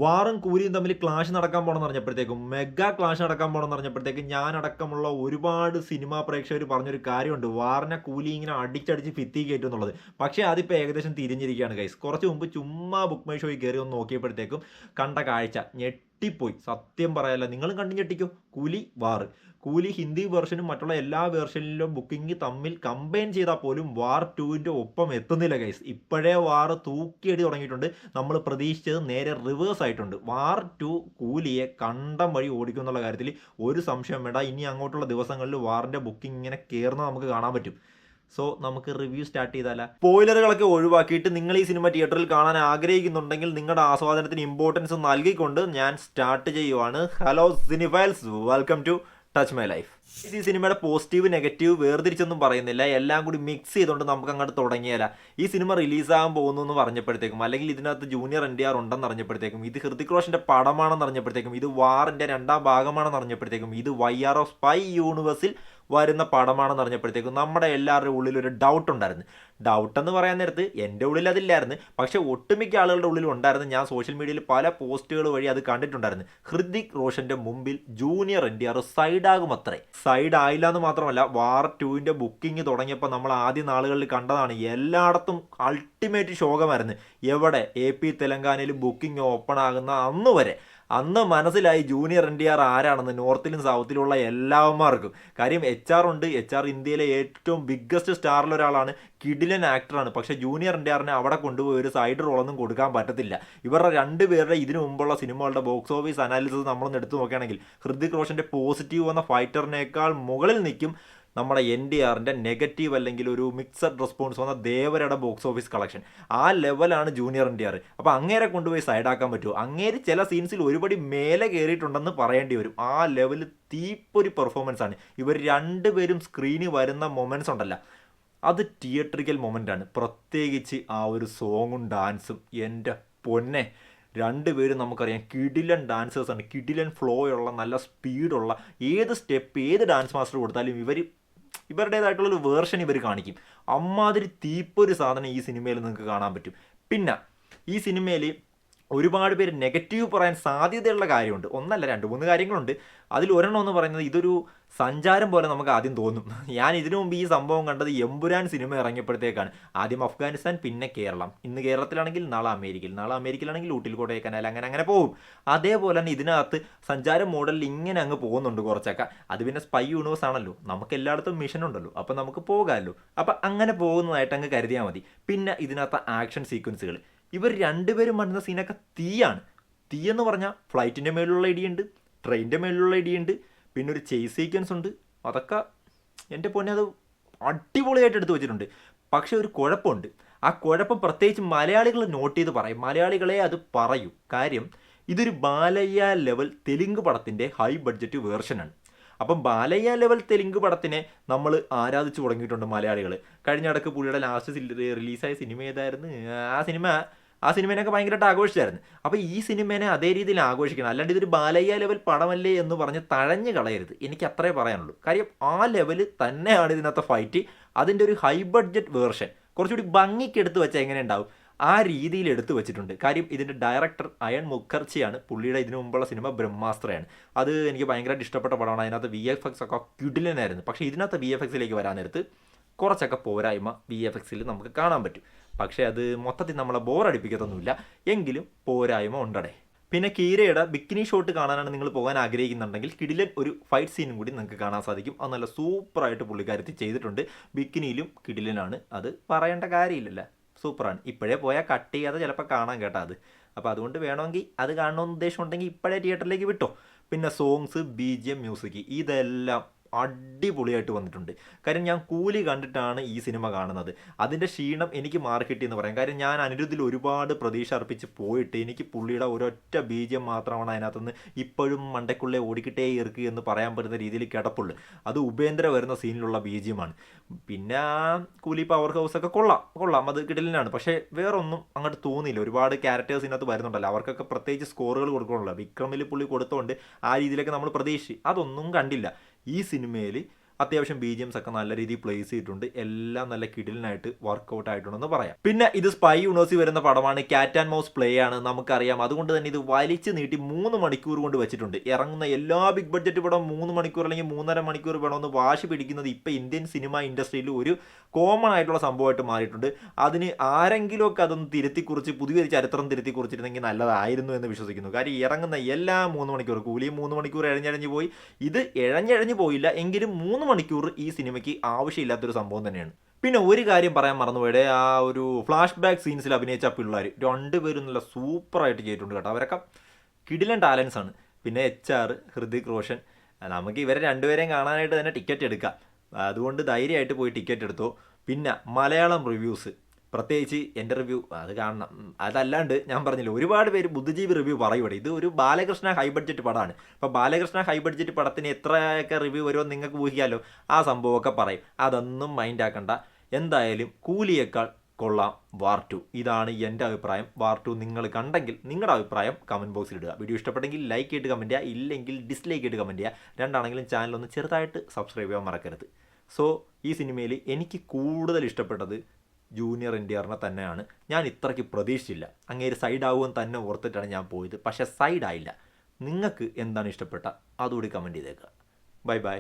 വാറും കൂലിയും തമ്മിൽ ക്ലാഷ് നടക്കാൻ പോകണമെന്ന് പറഞ്ഞപ്പോഴത്തേക്കും മെഗാ ക്ലാഷ് നടക്കാൻ പോകണമെന്ന് പറഞ്ഞപ്പോഴത്തേക്കും ഞാനടക്കമുള്ള ഒരുപാട് സിനിമാ പ്രേക്ഷകർ പറഞ്ഞൊരു കാര്യമുണ്ട്. വാറിനെ കൂലി ഇങ്ങനെ അടിച്ചടിച്ച് ഭിത്തി കയറ്റും എന്നുള്ളത്. പക്ഷേ അതിപ്പോൾ ഏകദേശം തിരിഞ്ഞിരിക്കുകയാണ് ഗൈസ്. കുറച്ച് മുമ്പ് ചുമ്മാ ബുക്ക് മൈ ഷോയിൽ കയറി ഒന്ന് നോക്കിയപ്പോഴത്തേക്കും കണ്ട കാഴ്ച ഞെട്ടിപ്പോയി. സത്യം പറയാല്ല, നിങ്ങളും കണ്ടു ഞെട്ടിക്കോ. കൂലി വാറ്, കൂലി ഹിന്ദി വേർഷനും മറ്റുള്ള എല്ലാ വേർഷനിലും ബുക്കിംഗ് തമ്മിൽ കമ്പൈൻ ചെയ്താൽ പോലും വാർ 2ൻ്റെ ഒപ്പം എത്തുന്നില്ല ഗൈസ്. ഇപ്പോഴേ വാർ തൂക്കിയടി തുടങ്ങിയിട്ടുണ്ട്. നമ്മൾ പ്രതീക്ഷിച്ചത് നേരെ റിവേഴ്സ് ആയിട്ടുണ്ട്. വാർ 2 കൂലിയെ കണ്ടം വഴി ഓടിക്കും എന്നുള്ള കാര്യത്തിൽ ഒരു സംശയം വേണ്ട. ഇനി അങ്ങോട്ടുള്ള ദിവസങ്ങളിൽ വാറിൻ്റെ ബുക്കിംഗ് ഇങ്ങനെ കയറുന്നത് നമുക്ക് കാണാൻ പറ്റും. സോ നമുക്ക് റിവ്യൂ സ്റ്റാർട്ട് ചെയ്താലോ. സ്പോയിലറുകളൊക്കെ ഒഴിവാക്കിയിട്ട് നിങ്ങൾ ഈ സിനിമ തിയേറ്ററിൽ കാണാൻ ആഗ്രഹിക്കുന്നുണ്ടെങ്കിൽ നിങ്ങളുടെ ആസ്വാദനത്തിന് ഇമ്പോർട്ടൻസ് നൽകിക്കൊണ്ട് ഞാൻ സ്റ്റാർട്ട് ചെയ്യുവാണ്. Hello cinephiles, welcome to touch my life. ഈ സിനിമയുടെ പോസിറ്റീവ് നെഗറ്റീവ് വേർതിരിച്ചൊന്നും പറയുന്നില്ല, എല്ലാം കൂടി മിക്സ് ചെയ്തുകൊണ്ട് നമുക്ക് അങ്ങോട്ട് തുടങ്ങിയാല. ഈ സിനിമ റിലീസാകാൻ പോകുന്നു എന്ന് പറഞ്ഞപ്പോഴത്തേക്കും, അല്ലെങ്കിൽ ഇതിനകത്ത് ജൂനിയർ NTR ഉണ്ടെന്ന് അറിഞ്ഞപ്പോഴത്തേക്കും, ഇത് ഹൃതിക് റോഷന്റെ പടമാണെന്ന് അറിഞ്ഞപ്പോഴത്തേക്കും, ഇത് വാറിന്റെ 2ാം ഭാഗമാണെന്ന് അറിഞ്ഞപ്പോഴത്തേക്കും, ഇത് YR ഓഫ് സ്പൈ യൂണിവേഴ്സിൽ വരുന്ന പടമാണെന്ന് അറിഞ്ഞപ്പോഴത്തേക്കും നമ്മുടെ എല്ലാവരുടെ ഉള്ളിൽ ഒരു ഡൗട്ട് ഉണ്ടായിരുന്നു. ഡൗട്ട് എന്ന് പറയാൻ നേരത്ത് എൻ്റെ ഉള്ളിൽ അതില്ലായിരുന്നു, പക്ഷേ ഒട്ടുമിക്ക ആളുകളുടെ ഉള്ളിൽ ഉണ്ടായിരുന്നു. ഞാൻ സോഷ്യൽ മീഡിയയിൽ പല പോസ്റ്റുകൾ വഴി അത് കണ്ടിട്ടുണ്ടായിരുന്നു. ഹൃതിക് റോഷന്റെ മുമ്പിൽ ജൂനിയർ NTR സൈഡാകും അത്രേ. സൈഡ് ആയില്ല എന്ന് മാത്രമല്ല, വാർ 2ൻ്റെ ബുക്കിംഗ് തുടങ്ങിയപ്പോൾ നമ്മൾ ആദ്യ നാളുകളിൽ കണ്ടതാണ്, എല്ലായിടത്തും അൾട്ടിമേറ്റ് ശോകമായിരുന്നു. എവിടെ AP തെലങ്കാനയിൽ ബുക്കിംഗ് ഓപ്പൺ ആകുന്ന അന്ന് മനസ്സിലായി ജൂനിയർ NTR ആരാണെന്ന് നോർത്തിലും സൗത്തിലുള്ള എല്ലാവന്മാർക്കും. കാര്യം HR ഉണ്ട്, HR ഇന്ത്യയിലെ ഏറ്റവും ബിഗ്ഗസ്റ്റ് സ്റ്റാറിലൊരാളാണ്, കിടിലൻ ആക്ടറാണ്. പക്ഷേ ജൂനിയർ NTRനെ അവിടെ കൊണ്ടുപോയി ഒരു സൈഡ് റോളൊന്നും കൊടുക്കാൻ പറ്റത്തില്ല. ഇവരുടെ രണ്ടുപേരുടെ ഇതിനു മുമ്പുള്ള സിനിമകളുടെ ബോക്സ് ഓഫീസ് അനാലിസിസ് നമ്മളൊന്ന് എടുത്തു നോക്കുകയാണെങ്കിൽ ഹൃതിക് റോഷന്റെ പോസിറ്റീവ് എന്ന ഫൈറ്ററിനേക്കാൾ മുകളിൽ നിൽക്കും നമ്മുടെ NTRൻ്റെ നെഗറ്റീവ് അല്ലെങ്കിൽ ഒരു മിക്സഡ് റെസ്പോൺസ് വന്ന ദേവരയുടെ ബോക്സ് ഓഫീസ് കളക്ഷൻ. ആ ലെവലാണ് ജൂനിയർ NTR. അപ്പോൾ അങ്ങേരെ കൊണ്ടുപോയി സൈഡാക്കാൻ പറ്റുമോ? അങ്ങേര് ചില സീൻസിൽ ഒരുപടി മേലെ കയറിയിട്ടുണ്ടെന്ന് പറയേണ്ടി വരും. ആ ലെവൽ തീപ്പൊരു പെർഫോമൻസ് ആണ്. ഇവർ രണ്ടുപേരും സ്ക്രീനിൽ വരുന്ന മൊമെൻറ്റ്സ് ഉണ്ടല്ല, അത് തിയേറ്ററിക്കൽ മൊമെൻ്റാണ്. പ്രത്യേകിച്ച് ആ ഒരു സോങ്ങും ഡാൻസും, എൻ്റെ പൊന്നെ, രണ്ടുപേരും നമുക്കറിയാം കിടിലൻ ഡാൻസേഴ്സാണ്. കിടിലൻ ഫ്ലോ ഉള്ള, നല്ല സ്പീഡുള്ള, ഏത് സ്റ്റെപ്പ് ഏത് ഡാൻസ് മാസ്റ്റർ കൊടുത്താലും ഇവരുടേതായിട്ടുള്ളൊരു വേർഷൻ ഇവർ കാണിക്കും. അമ്മാതിരി തീപ്പൊരു സാധനം ഈ സിനിമയിൽ നിങ്ങൾക്ക് കാണാൻ പറ്റും. പിന്നെ ഈ സിനിമയിൽ ഒരുപാട് പേര് നെഗറ്റീവ് പറയാൻ സാധ്യതയുള്ള കാര്യമുണ്ട്. ഒന്നല്ല, 2-3 കാര്യങ്ങളുണ്ട്. അതിൽ ഒരെണ്ണം എന്ന് പറയുന്നത്, ഇതൊരു സഞ്ചാരം പോലെ നമുക്ക് ആദ്യം തോന്നും. ഞാൻ ഇതിനു മുമ്പ് ഈ സംഭവം കണ്ടത് എമ്പുരാൻ സിനിമ ഇറങ്ങിയപ്പോഴത്തേക്കാണ്. ആദ്യം അഫ്ഗാനിസ്ഥാൻ, പിന്നെ കേരളം. ഇന്ന് കേരളത്തിലാണെങ്കിൽ നാളെ അമേരിക്കയിലാണെങ്കിൽ ഊട്ടിൽ, കൊടൈക്കനാൽ, അങ്ങനെ പോകും. അതേപോലെ തന്നെ ഇതിനകത്ത് സഞ്ചാരം മോഡലിൽ ഇങ്ങനെ അങ്ങ് പോകുന്നുണ്ട് കുറച്ചൊക്കെ. അത് പിന്നെ സ്പൈ യൂണിവേഴ്സ് ആണല്ലോ, നമുക്ക് എല്ലായിടത്തും മിഷൻ ഉണ്ടല്ലോ, അപ്പം നമുക്ക് പോകാമല്ലോ. അപ്പം അങ്ങനെ പോകുന്നതായിട്ട് അങ്ങ് കരുതിയാൽ മതി. പിന്നെ ഇതിനകത്ത് ആക്ഷൻ സീക്വൻസുകൾ, ഇവർ രണ്ടുപേരും വരുന്ന സീനൊക്കെ തീയാണ്. തീയെന്ന് പറഞ്ഞാൽ ഫ്ലൈറ്റിൻ്റെ മേലുള്ള ഇടിയുണ്ട്, ട്രെയിനിൻ്റെ മേലുള്ള ഇടിയുണ്ട്, പിന്നെ ഒരു ചേസ് സീക്വൻസ് ഉണ്ട്. അതൊക്കെ എൻ്റെ പൊന്നെ, അത് അടിപൊളിയായിട്ട് എടുത്തു വെച്ചിട്ടുണ്ട്. പക്ഷേ ഒരു കുഴപ്പമുണ്ട്. ആ കുഴപ്പം പ്രത്യേകിച്ച് മലയാളികൾ നോട്ട് ചെയ്ത് പറയും. മലയാളികളെ അത് പറയൂ. കാര്യം, ഇതൊരു ബാലയ്യ ലെവൽ തെലുങ്ക് പടത്തിൻ്റെ ഹൈ ബഡ്ജറ്റ് വേർഷനാണ്. അപ്പം ബാലയ്യ ലെവൽ തെലുങ്ക് പടത്തിനെ നമ്മൾ ആരാധിച്ചു തുടങ്ങിയിട്ടുണ്ട് മലയാളികൾ. കഴിഞ്ഞിടക്ക് പുള്ളിയുടെ ലാസ്റ്റ് റിലീസായ സിനിമ ഏതായിരുന്നു? ആ സിനിമേനൊക്കെ ഭയങ്കരമായിട്ട് ആഘോഷിച്ചായിരുന്നു. അപ്പോൾ ഈ സിനിമേനെ അതേ രീതിയിൽ ആഘോഷിക്കണം. അല്ലാണ്ട് ഇതൊരു ബാലയ്യ ലെവൽ പടമല്ലേ എന്ന് പറഞ്ഞ് തഴഞ്ഞു കളയരുത്. എനിക്ക് അത്രേ പറയാനുള്ളൂ. കാര്യം ആ ലെവൽ തന്നെയാണ് ഇതിനകത്ത് ഫൈറ്റ്. അതിൻ്റെ ഒരു ഹൈ ബഡ്ജറ്റ് വേർഷൻ കുറച്ചുകൂടി ഭംഗിക്ക് എടുത്ത് വെച്ചാൽ എങ്ങനെ ഉണ്ടാവും, ആ രീതിയിൽ എടുത്തു വെച്ചിട്ടുണ്ട്. കാര്യം ഇതിൻ്റെ ഡയറക്ടർ അയൺ മുഖർജിയാണ്. പുള്ളിയുടെ ഇതിനു മുമ്പുള്ള സിനിമ ബ്രഹ്മാസ്ത്രയാണ്. അത് എനിക്ക് ഭയങ്കരമായിട്ട് ഇഷ്ടപ്പെട്ട പടമാണ്. അതിനകത്ത് VFX ഒക്കെ കിടിലനായിരുന്നു. പക്ഷേ ഇതിനകത്ത് VFXിലേക്ക് വരാൻ നേരത്ത് കുറച്ചൊക്കെ പോരായ്മ VFXിൽ നമുക്ക് കാണാൻ പറ്റും. പക്ഷേ അത് മൊത്തത്തിൽ നമ്മളെ ബോറടിപ്പിക്കത്തൊന്നുമില്ല, എങ്കിലും പോരായ്മ ഉണ്ടടേ. പിന്നെ കീരയുടെ ബിക്കിനി ഷോട്ട് കാണാനാണ് നിങ്ങൾ പോകാൻ ആഗ്രഹിക്കുന്നുണ്ടെങ്കിൽ കിടിലൻ ഒരു ഫൈറ്റ് സീനും കൂടി നിങ്ങൾക്ക് കാണാൻ സാധിക്കും. അത് നല്ല സൂപ്പറായിട്ട് പുള്ളിക്കാരത്തി ചെയ്തിട്ടുണ്ട്. ബിക്കിനിയിലും കിടിലനാണ്, അത് പറയേണ്ട കാര്യമില്ലല്ലോ, സൂപ്പറാണ്. ഇപ്പോഴേ പോയാൽ കട്ട് ചെയ്യാതെ ചിലപ്പോൾ കാണാൻ കേട്ടോ അത്. അപ്പോൾ അതുകൊണ്ട് വേണമെങ്കിൽ അത് കാണണമെന്ന് ഉദ്ദേശം ഉണ്ടെങ്കിൽ ഇപ്പോഴേ തിയേറ്ററിലേക്ക് വിട്ടോ. പിന്നെ സോങ്സ്, BGM, മ്യൂസിക്, ഇതെല്ലാം അടിപൊളിയായിട്ട് വന്നിട്ടുണ്ട്. കാര്യം ഞാൻ കൂലി കണ്ടിട്ടാണ് ഈ സിനിമ കാണുന്നത്. അതിൻ്റെ ക്ഷീണം എനിക്ക് മാറി കിട്ടിയെന്ന് പറയാം. കാര്യം ഞാൻ അനിരുദ്ധിൽ ഒരുപാട് പ്രതീക്ഷ അർപ്പിച്ച് പോയിട്ട് എനിക്ക് പുള്ളിയുടെ ഒരൊറ്റ BGM മാത്രമാണ് അതിനകത്തുനിന്ന് ഇപ്പോഴും മണ്ടയ്ക്കുള്ളേ ഓടിക്കിട്ടേ ഇറക്കുക എന്ന് പറയാൻ പറ്റുന്ന രീതിയിൽ കിടപ്പുള്ളൂ. അത് ഉപേന്ദ്ര വരുന്ന സീനിലുള്ള BGM ആണ്. പിന്നെ കൂലി പവർ ഹൗസ് ഒക്കെ കൊള്ളാം, അത് കിടലിനാണ്. പക്ഷേ വേറൊന്നും അങ്ങോട്ട് തോന്നിയില്ല. ഒരുപാട് ക്യാരക്ടേഴ്സ് ഇതിനകത്ത് വരുന്നുണ്ടല്ലോ, അവർക്കൊക്കെ പ്രത്യേകിച്ച് സ്കോറുകൾ കൊടുക്കണമല്ലോ. വിക്രമിൽ പുള്ളി കൊടുത്തോണ്ട് ആ രീതിയിലൊക്കെ നമ്മൾ പ്രതീക്ഷിച്ച് അതൊന്നും കണ്ടില്ല. ഈ സിനിമയിൽ അത്യാവശ്യം BGMs ഒക്കെ നല്ല രീതിയിൽ പ്ലേസ് ചെയ്തിട്ടുണ്ട്. എല്ലാം നല്ല കിടിലനായിട്ട് വർക്കൗട്ട് ആയിട്ടുണ്ടെന്ന് പറയാം. പിന്നെ ഇത് സ്പൈ യൂണിവേഴ്സിൽ വരുന്ന പടമാണ്. ക്യാറ്റ് ആൻഡ് മൗസ് പ്ലേ ആണ്, നമുക്കറിയാം. അതുകൊണ്ട് തന്നെ ഇത് വലിച്ചു നീട്ടി 3 മണിക്കൂർ കൊണ്ട് വെച്ചിട്ടുണ്ട്. ഇറങ്ങുന്ന എല്ലാ ബിഗ് ബഡ്ജറ്റ് പടം 3 മണിക്കൂർ അല്ലെങ്കിൽ 3.5 മണിക്കൂർ വേണമെന്ന് വാശി പിടിക്കുന്നത് ഇപ്പോൾ ഇന്ത്യൻ സിനിമ ഇൻഡസ്ട്രിയിൽ ഒരു കോമൺ ആയിട്ടുള്ള സംഭവമായിട്ട് മാറിയിട്ടുണ്ട്. അതിന് ആരെങ്കിലുമൊക്കെ അതൊന്ന് തിരുത്തി കുറിച്ച് പുതിയൊരു ചരിത്രം തിരുത്തി കുറിച്ചിരുന്നെങ്കിൽ നല്ലതായിരുന്നു എന്ന് വിശ്വസിക്കുന്നു. കാര്യം ഇറങ്ങുന്ന എല്ലാ 3 മണിക്കൂർ, കൂലിയും 3 മണിക്കൂർ എഴഞ്ഞഴഞ്ഞ് പോയി. ഇത് എഴഞ്ഞഴഞ്ഞ് പോയില്ല എങ്കിലും 3 മണിക്കൂർ ഈ സിനിമയ്ക്ക് ആവശ്യമില്ലാത്തൊരു സംഭവം തന്നെയാണ്. പിന്നെ ഒരു കാര്യം പറയാൻ മറന്നുപോയത്, ആ ഒരു ഫ്ലാഷ് ബാക്ക് സീൻസിൽ അഭിനയിച്ച പിള്ളേർ രണ്ടുപേരും നല്ല സൂപ്പറായിട്ട് ചെയ്തിട്ടുണ്ട് കേട്ടോ. അവരൊക്കെ കിടിലൻ ടാലൻസ് ആണ്. പിന്നെ HR, ഹൃതിക് റോഷൻ, നമുക്ക് ഇവരെ രണ്ടുപേരെയും കാണാനായിട്ട് തന്നെ ടിക്കറ്റ് എടുക്കാം. അതുകൊണ്ട് ധൈര്യമായിട്ട് പോയി ടിക്കറ്റ് എടുത്തോ. പിന്നെ മലയാളം റിവ്യൂസ്, പ്രത്യേകിച്ച് എൻ്റെ റിവ്യൂ അത് കാണണം. അതല്ലാണ്ട് ഞാൻ പറഞ്ഞില്ല, ഒരുപാട് പേര് ബുദ്ധിജീവി റിവ്യൂ പറയൂടെ. ഇത് ഒരു ബാലകൃഷ്ണ ഹൈ ബഡ്ജറ്റ് പടമാണ്. അപ്പോൾ ബാലകൃഷ്ണ ഹൈ ബഡ്ജറ്റ് പടത്തിന് എത്രയൊക്കെ റിവ്യൂ വരുമോ നിങ്ങൾക്ക് ഊഹിക്കാമല്ലോ. ആ സംഭവമൊക്കെ പറയും. അതൊന്നും മൈൻഡ് ആക്കണ്ട. എന്തായാലും കൂലിയേക്കാൾ കൊള്ളാം വാർ 2. ഇതാണ് എൻ്റെ അഭിപ്രായം. വാർ 2 നിങ്ങൾ കണ്ടെങ്കിൽ നിങ്ങളുടെ അഭിപ്രായം കമൻറ്റ് ബോക്സിൽ ഇടുക. വീഡിയോ ഇഷ്ടപ്പെട്ടെങ്കിൽ ലൈക്ക് ചെയ്തിട്ട് കമൻറ്റ് ചെയ്യുക, ഇല്ലെങ്കിൽ ഡിസ്ലൈക്ക് ചെയ്തിട്ട് കമൻറ്റ് ചെയ്യുക. രണ്ടാണെങ്കിലും ചാനലൊന്ന് ചെറുതായിട്ട് സബ്സ്ക്രൈബ് ചെയ്യാൻ മറക്കരുത്. സോ ഈ സിനിമയിൽ എനിക്ക് കൂടുതൽ ഇഷ്ടപ്പെട്ടത് ജൂനിയർ NTRനെ തന്നെയാണ്. ഞാൻ ഇത്രയ്ക്ക് പ്രതീക്ഷിച്ചില്ല. അങ്ങേര് സൈഡാവുമെന്ന് തന്നെ ഓർത്തിട്ടാണ് ഞാൻ പോയത്. പക്ഷേ സൈഡായില്ല. നിങ്ങൾക്ക് എന്താണ് ഇഷ്ടപ്പെട്ട അതുകൂടി കമൻറ്റ് ചെയ്തേക്കുക. Bye bye.